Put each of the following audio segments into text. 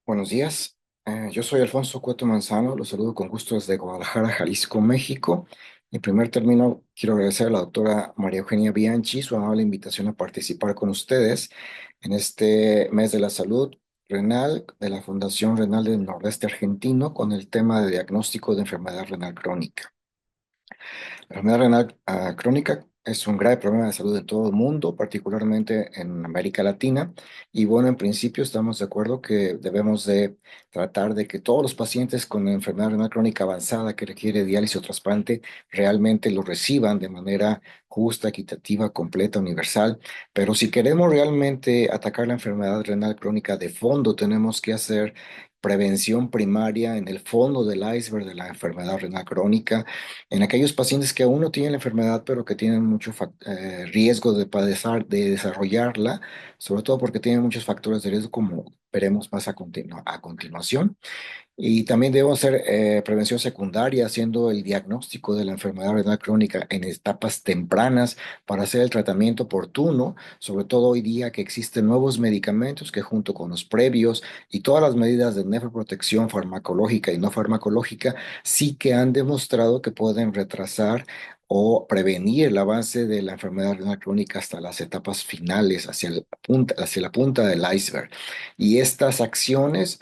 Buenos días. Yo soy Alfonso Cueto Manzano. Los saludo con gusto desde Guadalajara, Jalisco, México. En primer término, quiero agradecer a la doctora María Eugenia Bianchi su amable invitación a participar con ustedes en este mes de la salud renal de la Fundación Renal del Nordeste Argentino con el tema de diagnóstico de enfermedad renal crónica. La enfermedad renal crónica es un grave problema de salud en todo el mundo, particularmente en América Latina. Y bueno, en principio estamos de acuerdo que debemos de tratar de que todos los pacientes con enfermedad renal crónica avanzada que requiere diálisis o trasplante realmente lo reciban de manera justa, equitativa, completa, universal. Pero si queremos realmente atacar la enfermedad renal crónica de fondo, tenemos que hacer prevención primaria en el fondo del iceberg de la enfermedad renal crónica en aquellos pacientes que aún no tienen la enfermedad, pero que tienen mucho riesgo de padecer, de desarrollarla, sobre todo porque tienen muchos factores de riesgo, como veremos más a continuación. Y también debemos hacer prevención secundaria, haciendo el diagnóstico de la enfermedad renal crónica en etapas tempranas para hacer el tratamiento oportuno, sobre todo hoy día que existen nuevos medicamentos que junto con los previos y todas las medidas de nefroprotección farmacológica y no farmacológica sí que han demostrado que pueden retrasar o prevenir el avance de la enfermedad renal crónica hasta las etapas finales, hacia la punta del iceberg. Y estas acciones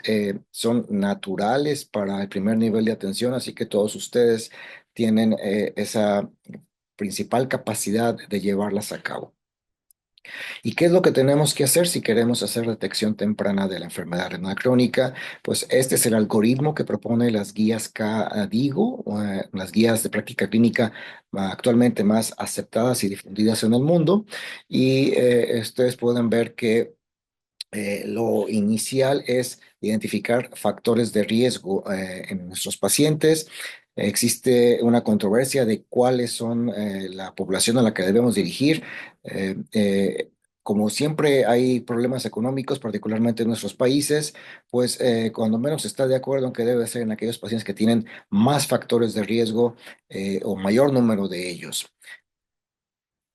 son naturales para el primer nivel de atención, así que todos ustedes tienen esa principal capacidad de llevarlas a cabo. ¿Y qué es lo que tenemos que hacer si queremos hacer detección temprana de la enfermedad renal crónica? Pues este es el algoritmo que propone las guías KDIGO, las guías de práctica clínica actualmente más aceptadas y difundidas en el mundo. Y ustedes pueden ver que lo inicial es identificar factores de riesgo en nuestros pacientes. Existe una controversia de cuáles son la población a la que debemos dirigir. Como siempre hay problemas económicos, particularmente en nuestros países, pues cuando menos está de acuerdo en que debe ser en aquellos pacientes que tienen más factores de riesgo o mayor número de ellos.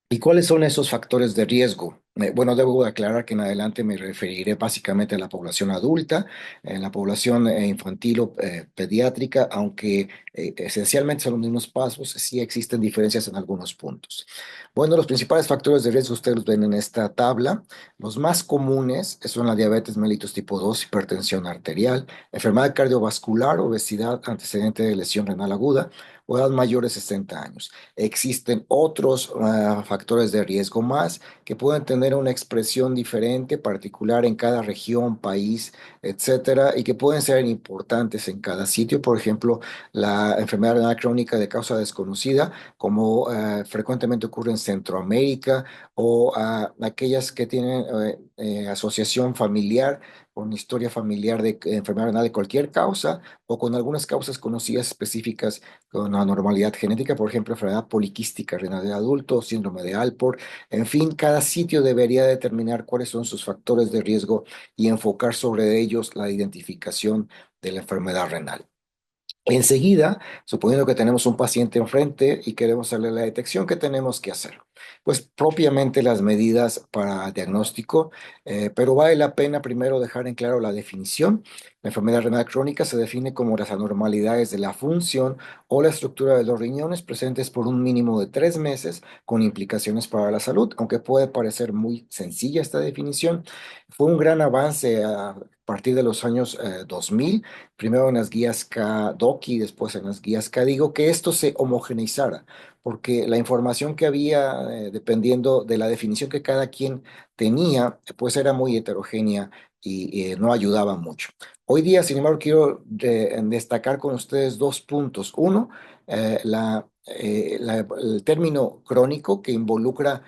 ¿Y cuáles son esos factores de riesgo? Bueno, debo aclarar que en adelante me referiré básicamente a la población adulta, en la población infantil o pediátrica, aunque esencialmente son los mismos pasos, sí existen diferencias en algunos puntos. Bueno, los principales factores de riesgo ustedes los ven en esta tabla. Los más comunes son la diabetes mellitus tipo 2, hipertensión arterial, enfermedad cardiovascular, obesidad, antecedente de lesión renal aguda o edad mayor de 60 años. Existen otros factores de riesgo más que pueden tener una expresión diferente, particular en cada región, país, etcétera, y que pueden ser importantes en cada sitio. Por ejemplo, la enfermedad renal crónica de causa desconocida, como frecuentemente ocurre en Centroamérica, o aquellas que tienen asociación familiar con historia familiar de enfermedad renal de cualquier causa o con algunas causas conocidas específicas con anormalidad genética, por ejemplo, enfermedad poliquística renal de adulto, síndrome de Alport. En fin, cada sitio debería determinar cuáles son sus factores de riesgo y enfocar sobre ellos la identificación de la enfermedad renal. Enseguida, suponiendo que tenemos un paciente enfrente y queremos hacerle la detección, ¿qué tenemos que hacer? Pues propiamente las medidas para diagnóstico, pero vale la pena primero dejar en claro la definición. La enfermedad renal crónica se define como las anormalidades de la función o la estructura de los riñones presentes por un mínimo de 3 meses con implicaciones para la salud. Aunque puede parecer muy sencilla esta definición, fue un gran avance a partir de los años 2000, primero en las guías KDOQI, después en las guías KDIGO, que esto se homogeneizara, porque la información que había, dependiendo de la definición que cada quien tenía, pues era muy heterogénea y no ayudaba mucho. Hoy día, sin embargo, quiero destacar con ustedes dos puntos. Uno, el término crónico que involucra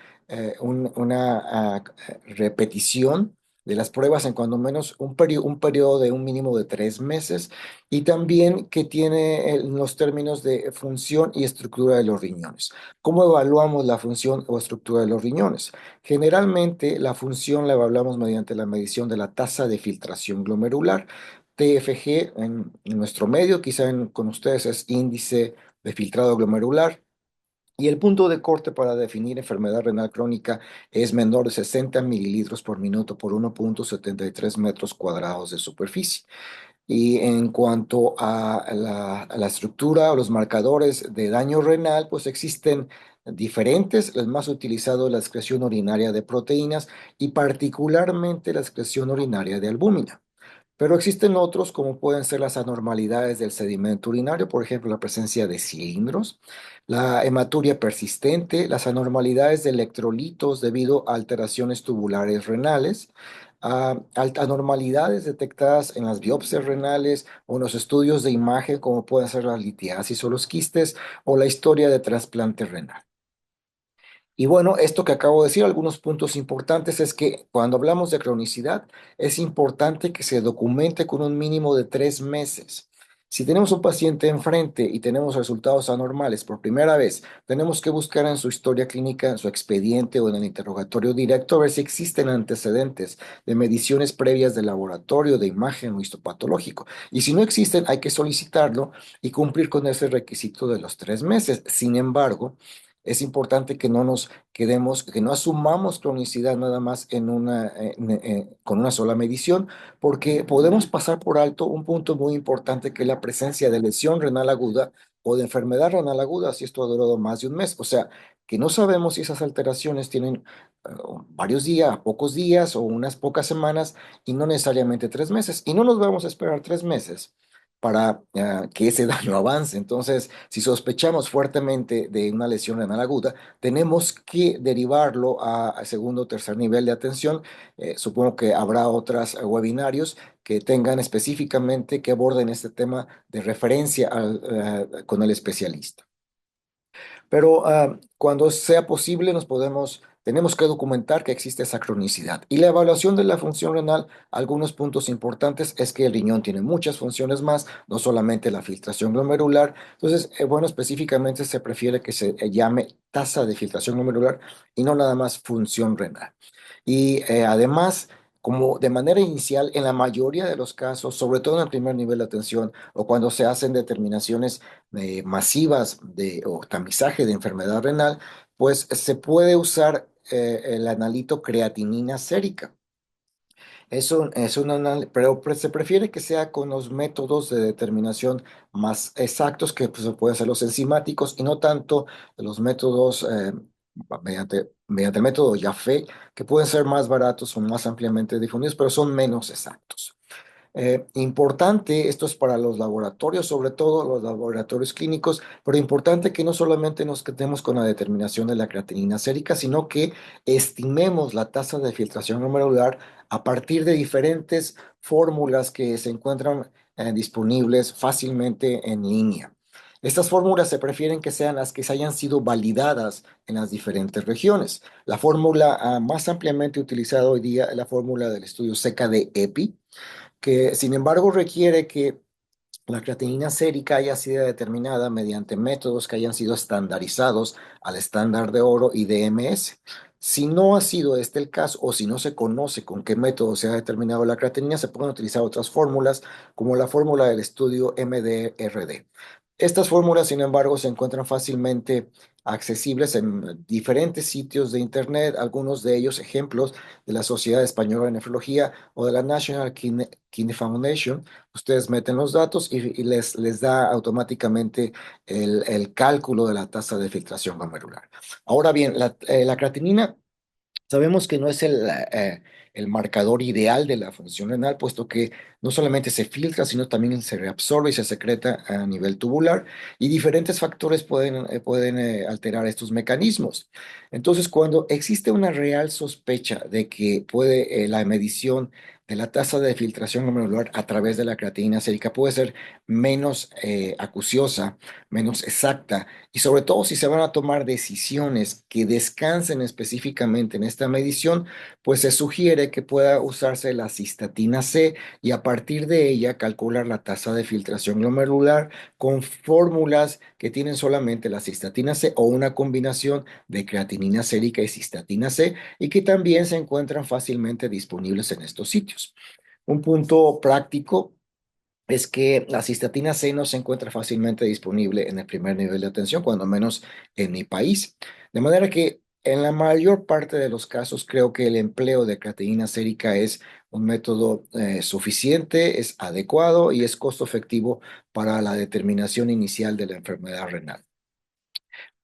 una repetición de las pruebas en cuando menos un periodo de un mínimo de 3 meses y también que tiene los términos de función y estructura de los riñones. ¿Cómo evaluamos la función o estructura de los riñones? Generalmente la función la evaluamos mediante la medición de la tasa de filtración glomerular. TFG en nuestro medio, quizá con ustedes es índice de filtrado glomerular. Y el punto de corte para definir enfermedad renal crónica es menor de 60 mililitros por minuto por 1,73 metros cuadrados de superficie. Y en cuanto a la estructura o los marcadores de daño renal, pues existen diferentes. El más utilizado es la excreción urinaria de proteínas y particularmente la excreción urinaria de albúmina. Pero existen otros, como pueden ser las anormalidades del sedimento urinario, por ejemplo, la presencia de cilindros, la hematuria persistente, las anormalidades de electrolitos debido a alteraciones tubulares renales, anormalidades detectadas en las biopsias renales o en los estudios de imagen, como pueden ser la litiasis o los quistes, o la historia de trasplante renal. Y bueno, esto que acabo de decir, algunos puntos importantes es que cuando hablamos de cronicidad, es importante que se documente con un mínimo de 3 meses. Si tenemos un paciente enfrente y tenemos resultados anormales por primera vez, tenemos que buscar en su historia clínica, en su expediente o en el interrogatorio directo a ver si existen antecedentes de mediciones previas de laboratorio, de imagen o histopatológico. Y si no existen, hay que solicitarlo y cumplir con ese requisito de los 3 meses. Sin embargo, es importante que no nos quedemos, que no asumamos cronicidad nada más con una sola medición, porque podemos pasar por alto un punto muy importante que es la presencia de lesión renal aguda o de enfermedad renal aguda, si esto ha durado más de un mes. O sea, que no sabemos si esas alteraciones tienen varios días, pocos días o unas pocas semanas y no necesariamente 3 meses. Y no nos vamos a esperar 3 meses para que ese daño avance. Entonces, si sospechamos fuertemente de una lesión renal aguda, tenemos que derivarlo a segundo o tercer nivel de atención. Supongo que habrá otros webinarios que tengan específicamente que aborden este tema de referencia con el especialista. Pero cuando sea posible, tenemos que documentar que existe esa cronicidad. Y la evaluación de la función renal, algunos puntos importantes es que el riñón tiene muchas funciones más, no solamente la filtración glomerular. Entonces, bueno, específicamente se prefiere que se llame tasa de filtración glomerular y no nada más función renal. Y además, como de manera inicial, en la mayoría de los casos, sobre todo en el primer nivel de atención o cuando se hacen determinaciones masivas o tamizaje de enfermedad renal, pues se puede usar el analito creatinina sérica. Pero se prefiere que sea con los métodos de determinación más exactos, que pues, pueden ser los enzimáticos y no tanto los métodos mediante el método Jaffe, que pueden ser más baratos o más ampliamente difundidos, pero son menos exactos. Importante, esto es para los laboratorios, sobre todo los laboratorios clínicos, pero importante que no solamente nos quedemos con la determinación de la creatinina sérica, sino que estimemos la tasa de filtración glomerular a partir de diferentes fórmulas que se encuentran disponibles fácilmente en línea. Estas fórmulas se prefieren que sean las que se hayan sido validadas en las diferentes regiones. La fórmula más ampliamente utilizada hoy día es la fórmula del estudio SECA de EPI, que sin embargo requiere que la creatinina sérica haya sido determinada mediante métodos que hayan sido estandarizados al estándar de oro y DMS. Si no ha sido este el caso o si no se conoce con qué método se ha determinado la creatinina, se pueden utilizar otras fórmulas como la fórmula del estudio MDRD. Estas fórmulas, sin embargo, se encuentran fácilmente accesibles en diferentes sitios de Internet, algunos de ellos ejemplos de la Sociedad Española de Nefrología o de la National Kidney Foundation. Ustedes meten los datos y les da automáticamente el cálculo de la tasa de filtración glomerular. Ahora bien, la creatinina sabemos que no es el marcador ideal de la función renal, puesto que no solamente se filtra, sino también se reabsorbe y se secreta a nivel tubular, y diferentes factores pueden alterar estos mecanismos. Entonces, cuando existe una real sospecha de que la medición de la tasa de filtración glomerular a través de la creatinina sérica puede ser menos acuciosa, menos exacta, y sobre todo si se van a tomar decisiones que descansen específicamente en esta medición, pues se sugiere que pueda usarse la cistatina C y a partir de ella calcular la tasa de filtración glomerular con fórmulas que tienen solamente la cistatina C o una combinación de creatinina sérica y cistatina C y que también se encuentran fácilmente disponibles en estos sitios. Un punto práctico es que la cistatina C no se encuentra fácilmente disponible en el primer nivel de atención, cuando menos en mi país. De manera que en la mayor parte de los casos creo que el empleo de creatinina sérica es un método suficiente, es adecuado y es costo efectivo para la determinación inicial de la enfermedad renal.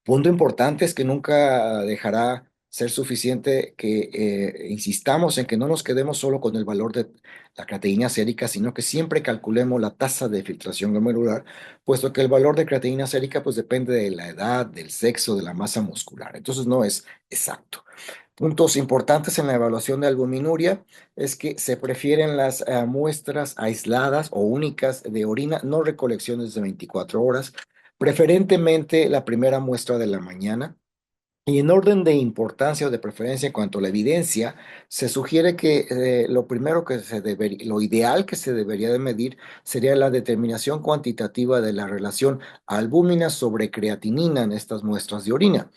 Punto importante es que nunca dejará ser suficiente que insistamos en que no nos quedemos solo con el valor de la creatinina sérica, sino que siempre calculemos la tasa de filtración glomerular, puesto que el valor de creatinina sérica pues depende de la edad, del sexo, de la masa muscular. Entonces no es exacto. Puntos importantes en la evaluación de albuminuria es que se prefieren las muestras aisladas o únicas de orina, no recolecciones de 24 horas, preferentemente la primera muestra de la mañana. Y en orden de importancia o de preferencia en cuanto a la evidencia, se sugiere que lo primero que lo ideal que se debería de medir sería la determinación cuantitativa de la relación albúmina sobre creatinina en estas muestras de orina.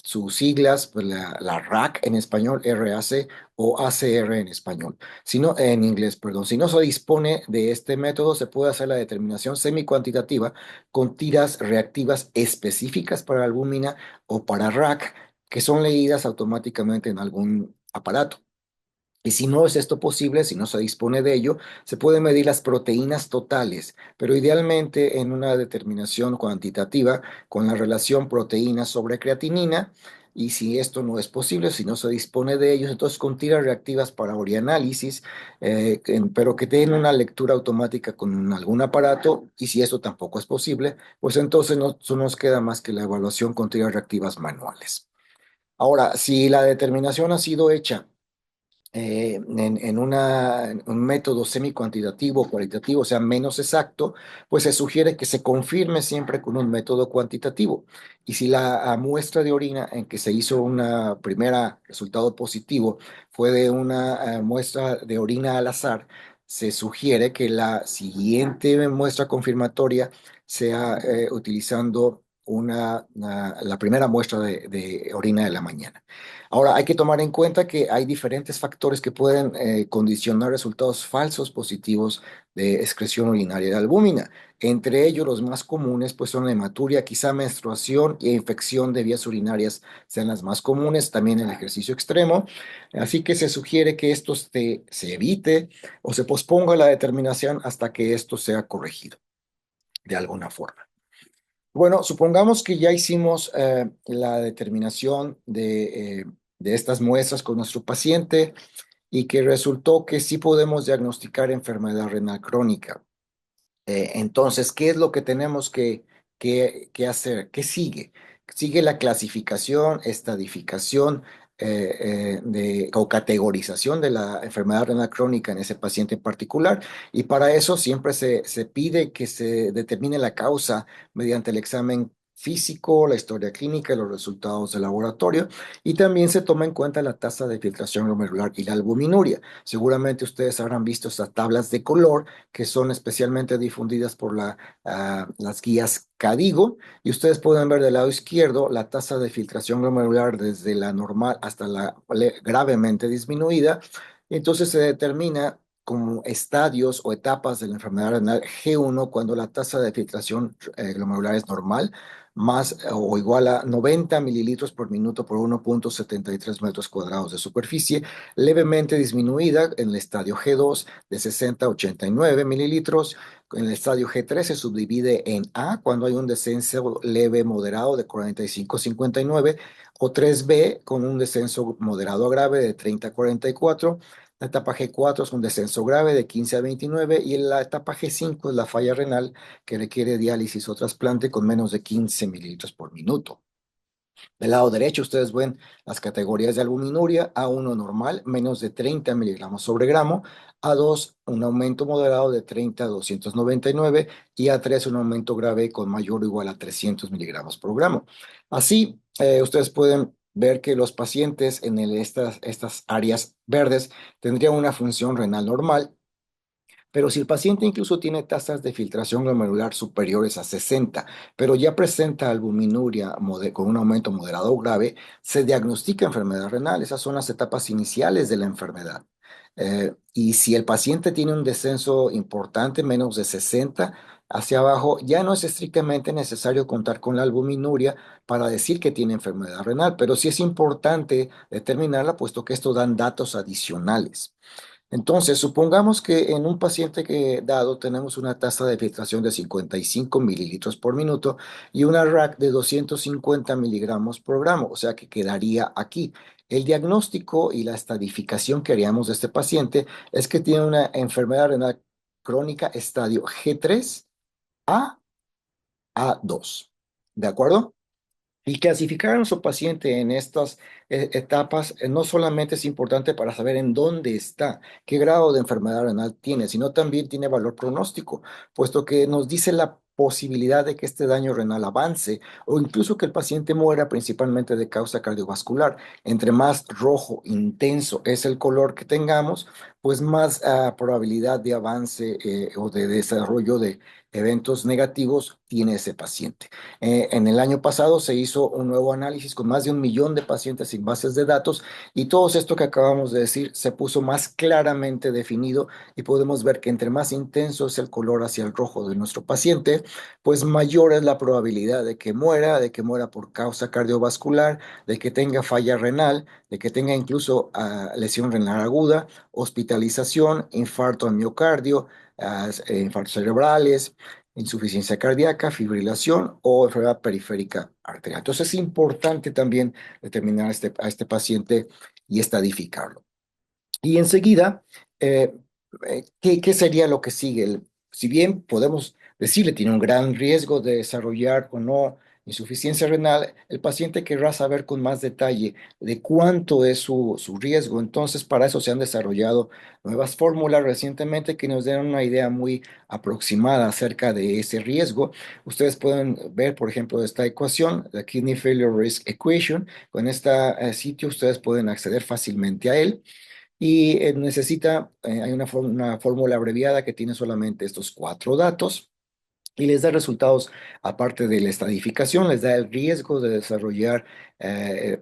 Sus siglas, pues la RAC en español, RAC o ACR en español. Si no, en inglés, perdón. Si no se dispone de este método, se puede hacer la determinación semi-cuantitativa con tiras reactivas específicas para la albúmina o para rack, que son leídas automáticamente en algún aparato. Y si no es esto posible, si no se dispone de ello, se pueden medir las proteínas totales, pero idealmente en una determinación cuantitativa con la relación proteína sobre creatinina. Y si esto no es posible, si no se dispone de ellos, entonces con tiras reactivas para orianálisis, pero que den una lectura automática con algún aparato. Y si esto tampoco es posible, pues entonces no nos queda más que la evaluación con tiras reactivas manuales. Ahora, si la determinación ha sido hecha en un método semi-cuantitativo o cualitativo, o sea, menos exacto, pues se sugiere que se confirme siempre con un método cuantitativo. Y si la muestra de orina en que se hizo una primera resultado positivo fue de una muestra de orina al azar, se sugiere que la siguiente muestra confirmatoria sea utilizando la primera muestra de orina de la mañana. Ahora, hay que tomar en cuenta que hay diferentes factores que pueden condicionar resultados falsos positivos de excreción urinaria de albúmina. Entre ellos, los más comunes pues, son la hematuria, quizá menstruación e infección de vías urinarias sean las más comunes, también el ejercicio extremo. Así que se sugiere que esto se evite o se posponga la determinación hasta que esto sea corregido de alguna forma. Bueno, supongamos que ya hicimos la determinación de estas muestras con nuestro paciente y que resultó que sí podemos diagnosticar enfermedad renal crónica. Entonces, ¿qué es lo que tenemos que hacer? ¿Qué sigue? Sigue la clasificación, estadificación o categorización de la enfermedad renal crónica en ese paciente en particular. Y para eso siempre se pide que se determine la causa mediante el examen físico, la historia clínica y los resultados de laboratorio. Y también se toma en cuenta la tasa de filtración glomerular y la albuminuria. Seguramente ustedes habrán visto estas tablas de color que son especialmente difundidas por las guías CADIGO, y ustedes pueden ver del lado izquierdo la tasa de filtración glomerular desde la normal hasta la gravemente disminuida. Entonces se determina como estadios o etapas de la enfermedad renal G1 cuando la tasa de filtración glomerular es normal, más o igual a 90 mililitros por minuto por 1,73 metros cuadrados de superficie, levemente disminuida en el estadio G2 de 60 a 89 mililitros. En el estadio G3 se subdivide en A cuando hay un descenso leve moderado de 45 a 59 o 3B con un descenso moderado a grave de 30 a 44. La etapa G4 es un descenso grave de 15 a 29 y la etapa G5 es la falla renal que requiere diálisis o trasplante con menos de 15 mililitros por minuto. Del lado derecho ustedes ven las categorías de albuminuria: A1 normal, menos de 30 miligramos sobre gramo; A2 un aumento moderado de 30 a 299 y A3 un aumento grave con mayor o igual a 300 miligramos por gramo. Así, ustedes pueden ver que los pacientes en estas áreas verdes tendrían una función renal normal, pero si el paciente incluso tiene tasas de filtración glomerular superiores a 60, pero ya presenta albuminuria con un aumento moderado o grave, se diagnostica enfermedad renal. Esas son las etapas iniciales de la enfermedad. Y si el paciente tiene un descenso importante, menos de 60 hacia abajo, ya no es estrictamente necesario contar con la albuminuria para decir que tiene enfermedad renal, pero sí es importante determinarla, puesto que esto dan datos adicionales. Entonces, supongamos que en un paciente que dado tenemos una tasa de filtración de 55 mililitros por minuto y una RAC de 250 miligramos por gramo, o sea que quedaría aquí. El diagnóstico y la estadificación que haríamos de este paciente es que tiene una enfermedad renal crónica estadio G3 a A2. ¿De acuerdo? Y clasificar a nuestro paciente en estas etapas no solamente es importante para saber en dónde está, qué grado de enfermedad renal tiene, sino también tiene valor pronóstico, puesto que nos dice la posibilidad de que este daño renal avance o incluso que el paciente muera principalmente de causa cardiovascular. Entre más rojo intenso es el color que tengamos, pues más probabilidad de avance o de desarrollo de eventos negativos tiene ese paciente. En el año pasado se hizo un nuevo análisis con más de 1 millón de pacientes sin bases de datos y todo esto que acabamos de decir se puso más claramente definido y podemos ver que entre más intenso es el color hacia el rojo de nuestro paciente, pues mayor es la probabilidad de que muera por causa cardiovascular, de que tenga falla renal, de que tenga incluso lesión renal aguda, hospitalización, infarto al miocardio, infartos cerebrales, insuficiencia cardíaca, fibrilación o enfermedad periférica arterial. Entonces es importante también determinar a este paciente y estadificarlo. Y enseguida, eh, ¿qué sería lo que sigue? Si bien podemos decirle tiene un gran riesgo de desarrollar o no insuficiencia renal, el paciente querrá saber con más detalle de cuánto es su riesgo. Entonces, para eso se han desarrollado nuevas fórmulas recientemente que nos den una idea muy aproximada acerca de ese riesgo. Ustedes pueden ver, por ejemplo, esta ecuación, la Kidney Failure Risk Equation. Con este sitio ustedes pueden acceder fácilmente a él y hay una fórmula abreviada que tiene solamente estos cuatro datos y les da resultados, aparte de la estadificación, les da el riesgo de desarrollar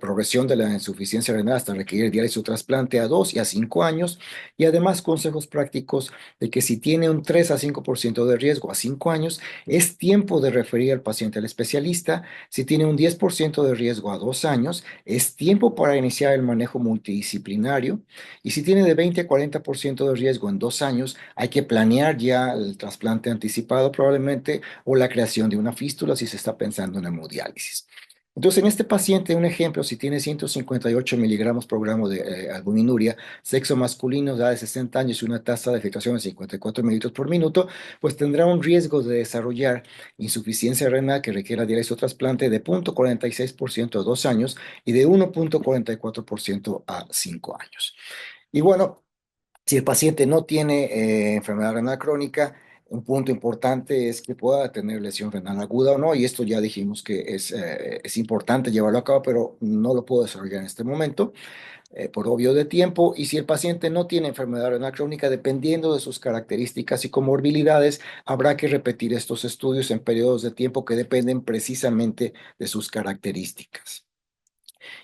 progresión de la insuficiencia renal hasta requerir diálisis o trasplante a 2 y a 5 años, y además consejos prácticos de que si tiene un 3 a 5% de riesgo a 5 años, es tiempo de referir al paciente al especialista. Si tiene un 10% de riesgo a 2 años, es tiempo para iniciar el manejo multidisciplinario, y si tiene de 20 a 40% de riesgo en 2 años, hay que planear ya el trasplante anticipado probablemente o la creación de una fístula si se está pensando en hemodiálisis. Entonces, en este paciente, un ejemplo, si tiene 158 miligramos por gramo de albuminuria, sexo masculino, edad de 60 años y una tasa de filtración de 54 mililitros por minuto, pues tendrá un riesgo de desarrollar insuficiencia renal que requiera diálisis o trasplante de 0,46% a 2 años y de 1,44% a 5 años. Y bueno, si el paciente no tiene enfermedad renal crónica, un punto importante es que pueda tener lesión renal aguda o no, y esto ya dijimos que es importante llevarlo a cabo, pero no lo puedo desarrollar en este momento por obvio de tiempo. Y si el paciente no tiene enfermedad renal crónica, dependiendo de sus características y comorbilidades, habrá que repetir estos estudios en periodos de tiempo que dependen precisamente de sus características.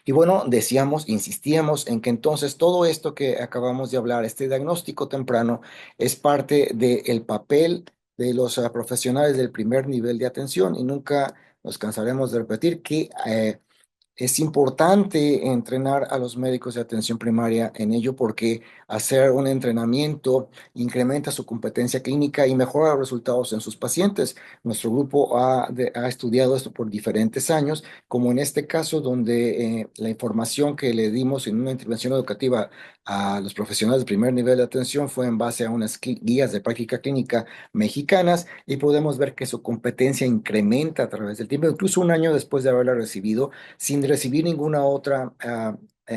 Y bueno, decíamos, insistíamos en que entonces todo esto que acabamos de hablar, este diagnóstico temprano, es parte del papel de los profesionales del primer nivel de atención y nunca nos cansaremos de repetir que es importante entrenar a los médicos de atención primaria en ello porque hacer un entrenamiento incrementa su competencia clínica y mejora los resultados en sus pacientes. Nuestro grupo ha estudiado esto por diferentes años, como en este caso donde la información que le dimos en una intervención educativa a los profesionales de primer nivel de atención fue en base a unas guías de práctica clínica mexicanas y podemos ver que su competencia incrementa a través del tiempo, incluso un año después de haberla recibido sin recibir ninguna otra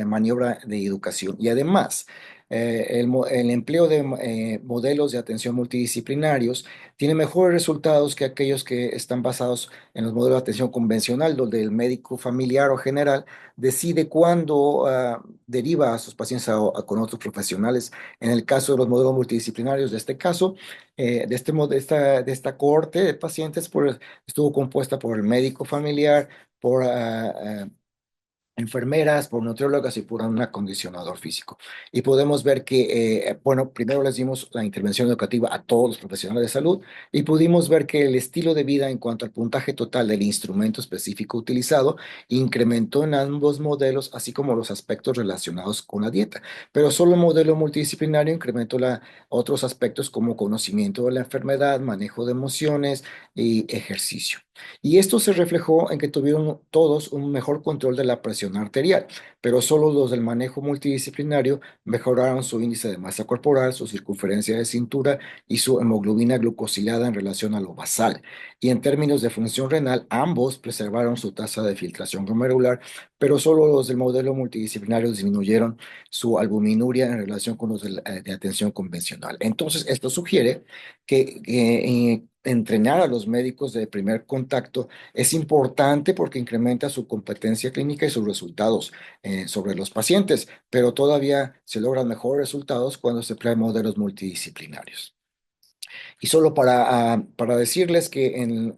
maniobra de educación. Y además, el empleo de modelos de atención multidisciplinarios tiene mejores resultados que aquellos que están basados en los modelos de atención convencional, donde el médico familiar o general decide cuándo deriva a sus pacientes con otros profesionales. En el caso de los modelos multidisciplinarios de este caso, de esta cohorte de pacientes, estuvo compuesta por el médico familiar, por enfermeras, por nutriólogas y por un acondicionador físico. Y podemos ver que, bueno, primero les dimos la intervención educativa a todos los profesionales de salud y pudimos ver que el estilo de vida en cuanto al puntaje total del instrumento específico utilizado incrementó en ambos modelos, así como los aspectos relacionados con la dieta. Pero solo el modelo multidisciplinario incrementó otros aspectos como conocimiento de la enfermedad, manejo de emociones y ejercicio. Y esto se reflejó en que tuvieron todos un mejor control de la presión arterial, pero solo los del manejo multidisciplinario mejoraron su índice de masa corporal, su circunferencia de cintura y su hemoglobina glucosilada en relación a lo basal. Y en términos de función renal, ambos preservaron su tasa de filtración glomerular, pero solo los del modelo multidisciplinario disminuyeron su albuminuria en relación con los de atención convencional. Entonces, esto sugiere que entrenar a los médicos de primer contacto es importante porque incrementa su competencia clínica y sus resultados sobre los pacientes, pero todavía se logran mejores resultados cuando se emplean modelos multidisciplinarios. Y solo para decirles que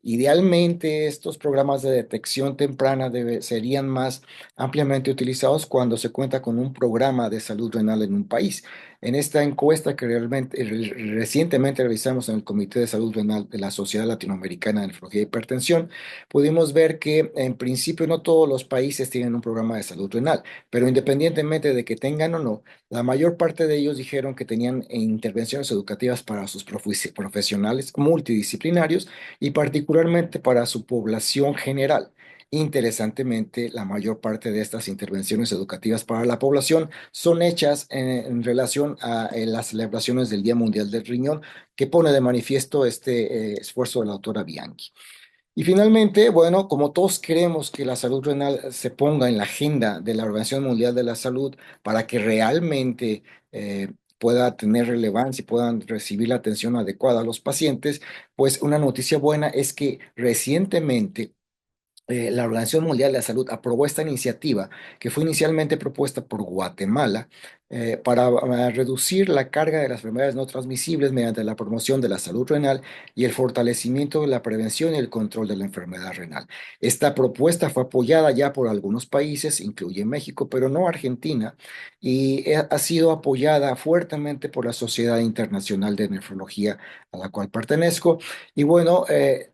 idealmente estos programas de detección temprana serían más ampliamente utilizados cuando se cuenta con un programa de salud renal en un país. En esta encuesta que recientemente realizamos en el Comité de Salud Renal de la Sociedad Latinoamericana de Nefrología y Hipertensión, pudimos ver que en principio no todos los países tienen un programa de salud renal, pero independientemente de que tengan o no, la mayor parte de ellos dijeron que tenían intervenciones educativas para sus profesionales multidisciplinarios y particularmente para su población general. Interesantemente, la mayor parte de estas intervenciones educativas para la población son hechas en relación a las celebraciones del Día Mundial del Riñón, que pone de manifiesto este esfuerzo de la autora Bianchi. Y finalmente, bueno, como todos queremos que la salud renal se ponga en la agenda de la Organización Mundial de la Salud para que realmente pueda tener relevancia y puedan recibir la atención adecuada a los pacientes, pues una noticia buena es que recientemente la Organización Mundial de la Salud aprobó esta iniciativa que fue inicialmente propuesta por Guatemala para reducir la carga de las enfermedades no transmisibles mediante la promoción de la salud renal y el fortalecimiento de la prevención y el control de la enfermedad renal. Esta propuesta fue apoyada ya por algunos países, incluye México, pero no Argentina, y ha sido apoyada fuertemente por la Sociedad Internacional de Nefrología a la cual pertenezco. Y bueno,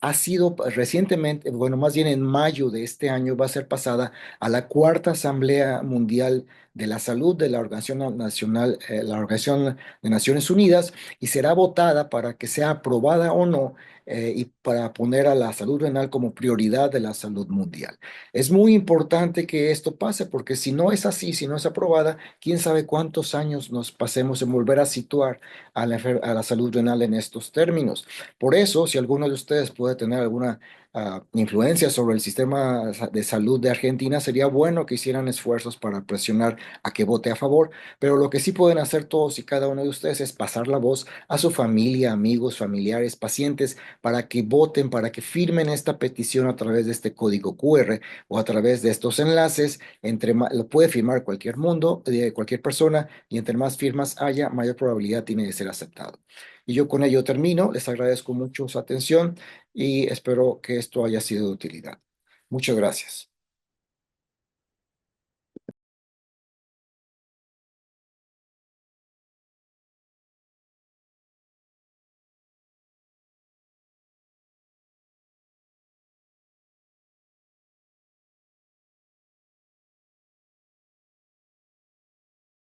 ha sido recientemente, bueno, más bien en mayo de este año va a ser pasada a la cuarta Asamblea Mundial de la Salud de la Organización Nacional, la Organización de Naciones Unidas, y será votada para que sea aprobada o no, y para poner a la salud renal como prioridad de la salud mundial. Es muy importante que esto pase porque si no es así, si no es aprobada, quién sabe cuántos años nos pasemos en volver a situar a la salud renal en estos términos. Por eso, si alguno de ustedes puede tener alguna influencia sobre el sistema de salud de Argentina, sería bueno que hicieran esfuerzos para presionar a que vote a favor, pero lo que sí pueden hacer todos y cada uno de ustedes es pasar la voz a su familia, amigos, familiares, pacientes, para que voten, para que firmen esta petición a través de este código QR o a través de estos enlaces. Lo puede firmar cualquier mundo, cualquier persona, y entre más firmas haya, mayor probabilidad tiene de ser aceptado. Y yo con ello termino. Les agradezco mucho su atención y espero que esto haya sido de utilidad. Muchas gracias.